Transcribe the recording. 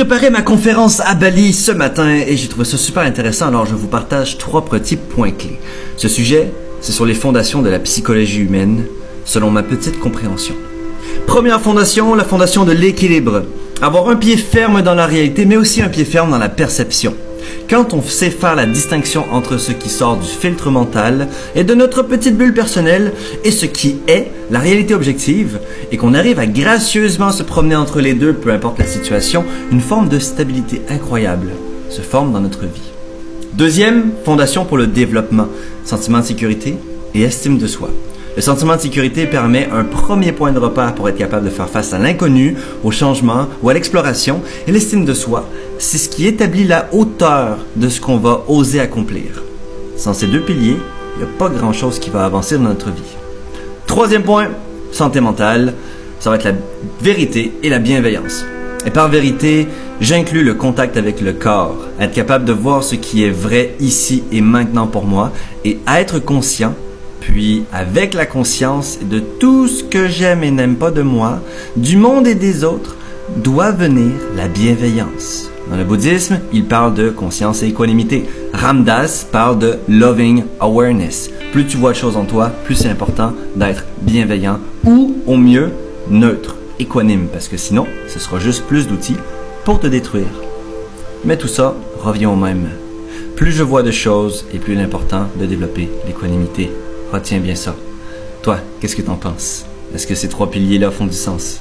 préparé ma conférence à Bali ce matin et j'ai trouvé ça super intéressant, alors je vous partage 3 petits points clés. Ce sujet, c'est sur les fondations de la psychologie humaine, selon ma petite compréhension. Première fondation, la fondation de l'équilibre. Avoir un pied ferme dans la réalité, mais aussi un pied ferme dans la perception. Quand on sait faire la distinction entre ce qui sort du filtre mental et de notre petite bulle personnelle et ce qui est la réalité objective, et qu'on arrive à gracieusement se promener entre les deux, peu importe la situation, une forme de stabilité incroyable se forme dans notre vie. Deuxième fondation pour le développement, sentiment de sécurité et estime de soi. Le sentiment de sécurité permet un premier point de repère pour être capable de faire face à l'inconnu, au changement ou à l'exploration. Et l'estime de soi, c'est ce qui établit la hauteur de ce qu'on va oser accomplir. Sans ces 2 piliers, il n'y a pas grand-chose qui va avancer dans notre vie. Troisième point, santé mentale, ça va être la vérité et la bienveillance. Et par vérité, j'inclus le contact avec le corps, être capable de voir ce qui est vrai ici et maintenant pour moi et être conscient. Puis, avec la conscience de tout ce que j'aime et n'aime pas de moi, du monde et des autres, doit venir la bienveillance. Dans le bouddhisme, il parle de conscience et équanimité. Ram Dass parle de loving awareness. Plus tu vois de choses en toi, plus c'est important d'être bienveillant ou, au mieux, neutre, équanime, parce que sinon, ce sera juste plus d'outils pour te détruire. Mais tout ça revient au même. Plus je vois de choses, et plus il est important de développer l'équanimité. Retiens bien ça. Toi, qu'est-ce que t'en penses? Est-ce que ces 3 piliers-là font du sens?